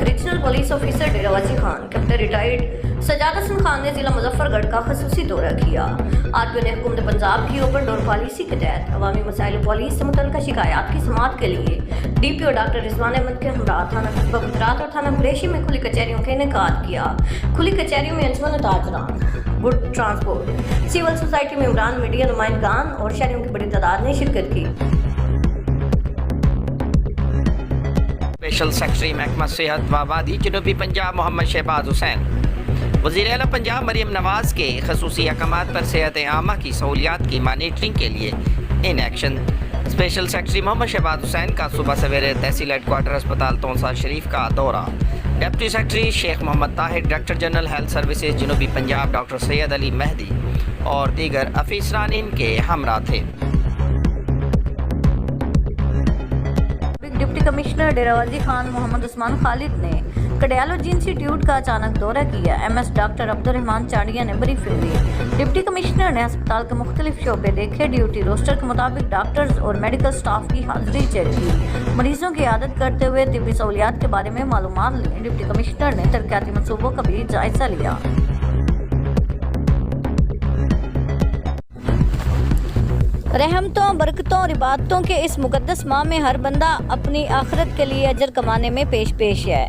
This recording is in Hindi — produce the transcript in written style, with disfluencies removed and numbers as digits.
Regional police officer डेरावाजी Khan captain retired Sajjad Hasan Khan ने जिला मुजफ्फरगढ़ का खसूसी दौरा किया। आरपीओ ने हुकूमत पंजाब की ओपन डोर पॉलिसी के तहत अवामी मसाइल पुलिस से मुतल्लिका शिकायत की समाअत के लिए डीपीओ डॉक्टर रिजवान अहमद के हमरा थाना कस्बा गुजरात और थाना कुरैशी में खुली कचहरियों का इनेकाद किया। खुली कचहरियों में अंजुमन ताजरान, गुड ट्रांसपोर्ट, सिविल सोसाइटी में इमरान, मीडिया नुमाइंदगान और शहरियों की बड़ी तादाद ने शिरकत की। स्पेशल सेक्रेटरी महकमा सेहत व आबादी जनूबी पंजाब मोहम्मद शहबाज हुसैन, वज़ीर आला पंजाब मरियम नवाज के खसूसी अहकामात पर सेहत आमा की सहूलियात की मॉनिटरिंग के लिए in action. Special secretary Mohammad Shahbaz Hussain का सुबह सवेरे तहसील हेडक्वार्टर अस्पताल तोंसा शरीफ का दौरा। Deputy secretary Sheikh Mohammad Tahir, director general health services जनूबी पंजाब डॉक्टर सैयद अली मेहदी और दीगर अफीसरान इनके हमरा थे। डिप्टी कमिश्नर डेरावाजी खान मोहम्मद उस्मान खालिद ने कार्डियोलॉजी इंस्टीट्यूट का अचानक दौरा किया। एमएस डॉक्टर अब्दुर्रहमान चांडिया ने ब्रीफिंग दी। डिप्टी कमिश्नर ने अस्पताल के मुख्तलिफ शोबे देखे, ड्यूटी रोस्टर के मुताबिक डॉक्टर्स और मेडिकल स्टाफ की हाजिरी चेक की, मरीजों की आदत करते हुए तिब्बी सहूलियात के बारे में मालूमात ली। डिप्टी कमिश्नर ने तरक्याती मनसूबों का भी जायजा लिया। रहमतों, बरकतों और इबादतों के इस मुकद्दस माह में हर बंदा अपनी आखिरत के लिए अजर कमाने में पेश है।